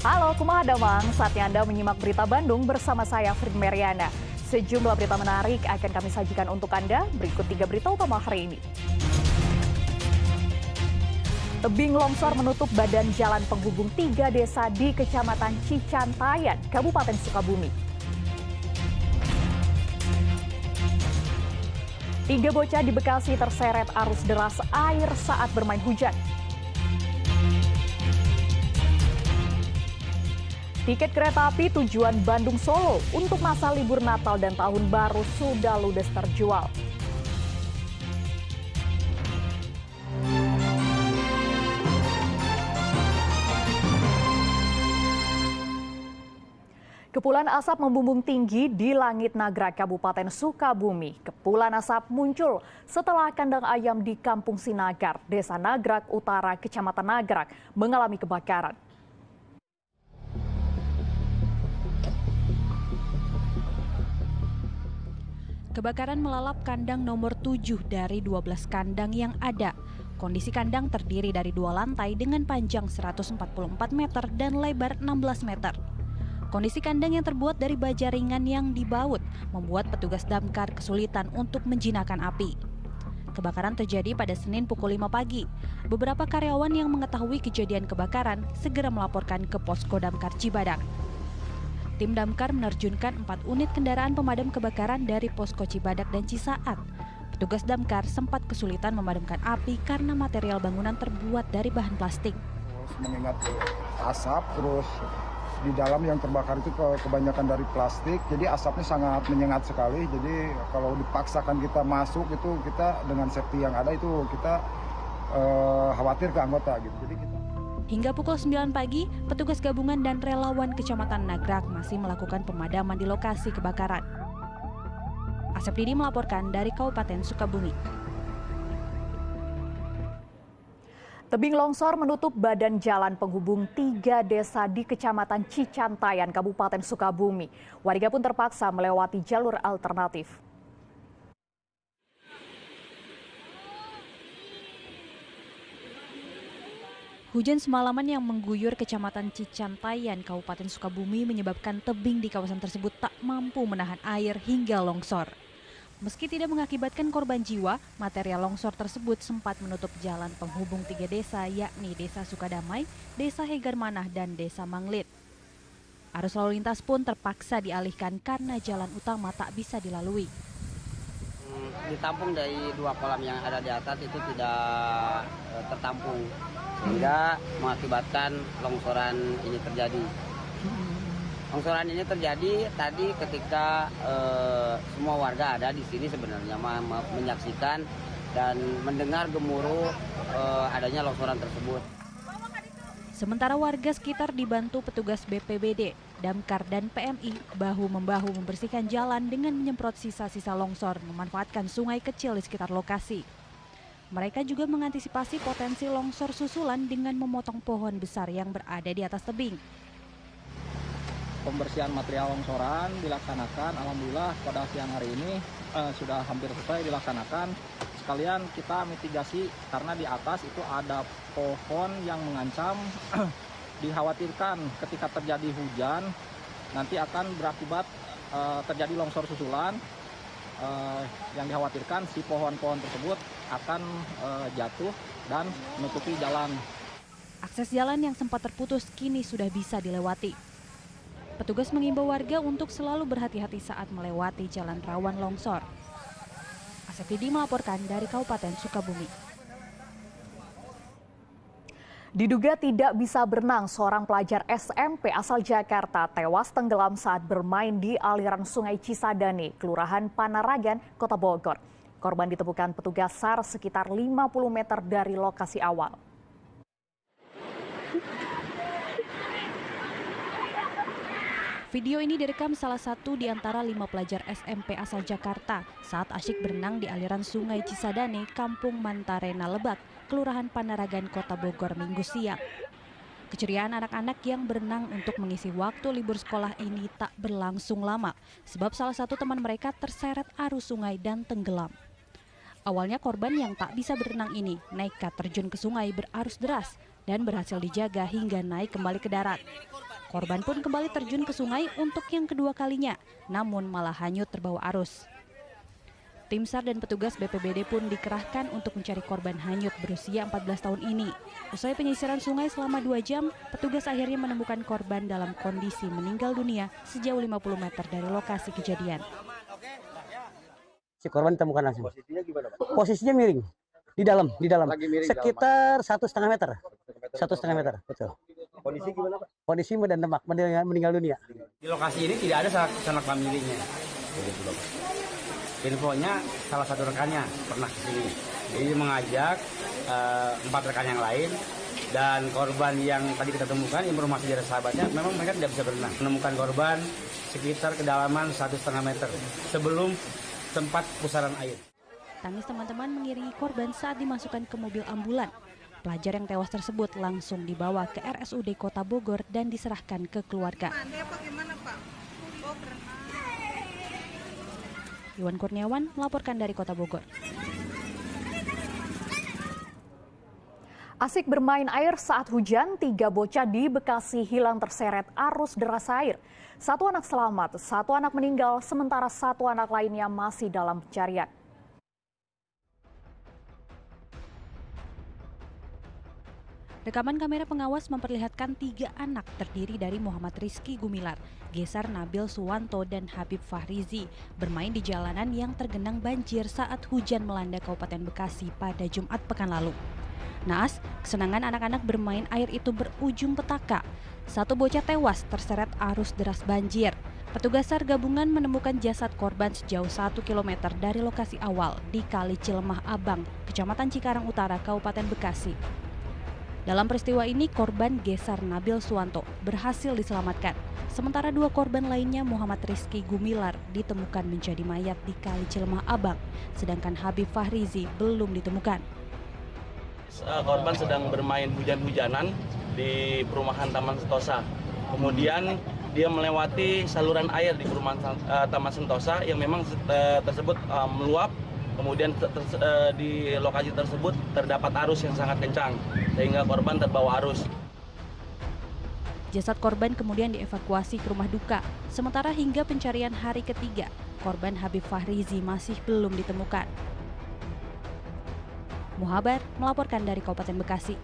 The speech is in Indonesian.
Halo, kumaha damang. Saatnya Anda menyimak berita Bandung bersama saya, Frid Meriana. Sejumlah berita menarik akan kami sajikan untuk Anda. Berikut 3 berita utama hari ini. Tebing longsor menutup badan jalan penghubung 3 desa di Kecamatan Cicantayan, Kabupaten Sukabumi. 3 bocah di Bekasi terseret arus deras air saat bermain hujan. Tiket kereta api tujuan Bandung Solo untuk masa libur Natal dan Tahun Baru sudah ludes terjual. Kepulan asap membumbung tinggi di langit Nagrag, Kabupaten Sukabumi. Kepulan asap muncul setelah kandang ayam di Kampung Sinagar, Desa Nagrag Utara, Kecamatan Nagrag, mengalami kebakaran. Kebakaran melalap kandang nomor 7 dari 12 kandang yang ada. Kondisi kandang terdiri dari 2 lantai dengan panjang 144 meter dan lebar 16 meter. Kondisi kandang yang terbuat dari baja ringan yang dibaut membuat petugas damkar kesulitan untuk menjinakkan api. Kebakaran terjadi pada Senin pukul 5 pagi. Beberapa karyawan yang mengetahui kejadian kebakaran segera melaporkan ke Posko Damkar Cibadak. Tim damkar menerjunkan 4 unit kendaraan pemadam kebakaran dari Posko Cibadak dan Cisaat. Petugas damkar sempat kesulitan memadamkan api karena material bangunan terbuat dari bahan plastik. Mengingat asap, terus di dalam yang terbakar itu kebanyakan dari plastik, jadi asapnya sangat menyengat sekali. Jadi kalau dipaksakan kita masuk itu kita dengan safety yang ada itu kita khawatir ke anggota gitu. Jadi kita Hingga pukul 9 pagi, petugas gabungan dan relawan Kecamatan Nagrag masih melakukan pemadaman di lokasi kebakaran. Asep Didi melaporkan dari Kabupaten Sukabumi. Tebing longsor menutup badan jalan penghubung 3 desa di Kecamatan Cicantayan, Kabupaten Sukabumi. Warga pun terpaksa melewati jalur alternatif. Hujan semalaman yang mengguyur Kecamatan Cicantayan, Kabupaten Sukabumi menyebabkan tebing di kawasan tersebut tak mampu menahan air hingga longsor. Meski tidak mengakibatkan korban jiwa, material longsor tersebut sempat menutup jalan penghubung 3 desa, yakni Desa Sukadamai, Desa Hegarmanah, dan Desa Manglit. Arus lalu lintas pun terpaksa dialihkan karena jalan utama tak bisa dilalui. Ditampung dari 2 kolam yang ada di atas itu tidak tertampung, sehingga mengakibatkan longsoran ini terjadi. Longsoran ini terjadi tadi ketika semua warga ada di sini sebenarnya menyaksikan dan mendengar gemuruh adanya longsoran tersebut. Sementara warga sekitar dibantu petugas BPBD, Damkar, dan PMI bahu-membahu membersihkan jalan dengan menyemprot sisa-sisa longsor, memanfaatkan sungai kecil di sekitar lokasi. Mereka juga mengantisipasi potensi longsor susulan dengan memotong pohon besar yang berada di atas tebing. Pembersihan material longsoran dilaksanakan, alhamdulillah pada siang hari ini sudah hampir selesai dilaksanakan. Sekalian kita mitigasi karena di atas itu ada pohon yang mengancam dikhawatirkan ketika terjadi hujan nanti akan berakibat terjadi longsor susulan. Yang dikhawatirkan si pohon-pohon tersebut akan jatuh dan menutupi jalan. Akses jalan yang sempat terputus kini sudah bisa dilewati. Petugas mengimbau warga untuk selalu berhati-hati saat melewati jalan rawan longsor. Asep Didi melaporkan dari Kabupaten Sukabumi. Diduga tidak bisa berenang, seorang pelajar SMP asal Jakarta tewas tenggelam saat bermain di aliran Sungai Cisadane, Kelurahan Panaragan, Kota Bogor. Korban ditemukan petugas SAR sekitar 50 meter dari lokasi awal. Video ini direkam salah satu di antara 5 pelajar SMP asal Jakarta saat asyik berenang di aliran Sungai Cisadane, Kampung Mantarena Lebak, Kelurahan Panaragan, Kota Bogor, Minggu siang. Keceriaan anak-anak yang berenang untuk mengisi waktu libur sekolah ini tak berlangsung lama, sebab salah satu teman mereka terseret arus sungai dan tenggelam. Awalnya korban yang tak bisa berenang ini nekat terjun ke sungai berarus deras dan berhasil dijaga hingga naik kembali ke darat. Korban pun kembali terjun ke sungai untuk yang kedua kalinya, namun malah hanyut terbawa arus. Tim SAR dan petugas BPBD pun dikerahkan untuk mencari korban hanyut berusia 14 tahun ini. Usai penyisiran sungai selama 2 jam, petugas akhirnya menemukan korban dalam kondisi meninggal dunia sejauh 50 meter dari lokasi kejadian. Si korban ditemukan langsung. Posisinya gimana, Pak? Posisinya miring. Di dalam. Miring sekitar 1,5 meter. 1,5 meter, betul. Kondisi gimana, Pak? Kondisi dan demak, meninggal dunia. Di lokasi ini tidak ada sanak familinya. Infonya salah satu rekannya pernah ke sini. Jadi mengajak 4 rekan yang lain, dan korban yang tadi kita temukan, informasi dari sahabatnya, memang mereka tidak bisa berenang. Menemukan korban sekitar kedalaman 1,5 meter sebelum tempat pusaran air. Tangis teman-teman mengiringi korban saat dimasukkan ke mobil ambulan. Pelajar yang tewas tersebut langsung dibawa ke RSUD Kota Bogor dan diserahkan ke keluarga. Iwan Kurniawan melaporkan dari Kota Bogor. Asik bermain air saat hujan, 3 bocah di Bekasi hilang terseret arus deras air. 1 anak selamat, 1 anak meninggal, sementara 1 anak lainnya masih dalam pencarian. Rekaman kamera pengawas memperlihatkan 3 anak terdiri dari Muhammad Rizky Gumilar, Gesar Nabil Suwanto, dan Habib Fahrizi bermain di jalanan yang tergenang banjir saat hujan melanda Kabupaten Bekasi pada Jumat pekan lalu. Naas, kesenangan anak-anak bermain air itu berujung petaka. 1 bocah tewas terseret arus deras banjir. Petugas SAR gabungan menemukan jasad korban sejauh 1 km dari lokasi awal di Kali Cilemah Abang, Kecamatan Cikarang Utara, Kabupaten Bekasi. Dalam peristiwa ini, korban Gesar Nabil Suwanto berhasil diselamatkan. Sementara 2 korban lainnya, Muhammad Rizky Gumilar, ditemukan menjadi mayat di Kali Cilemah Abang, sedangkan Habib Fahrizi belum ditemukan. Korban sedang bermain hujan-hujanan di perumahan Taman Sentosa. Kemudian dia melewati saluran air di perumahan Taman Sentosa yang memang tersebut meluap. Kemudian di lokasi tersebut terdapat arus yang sangat kencang sehingga korban terbawa arus. Jasad korban kemudian dievakuasi ke rumah duka. Sementara hingga pencarian hari ketiga, korban Habib Fahrizi masih belum ditemukan. Muhabar melaporkan dari Kabupaten Bekasi.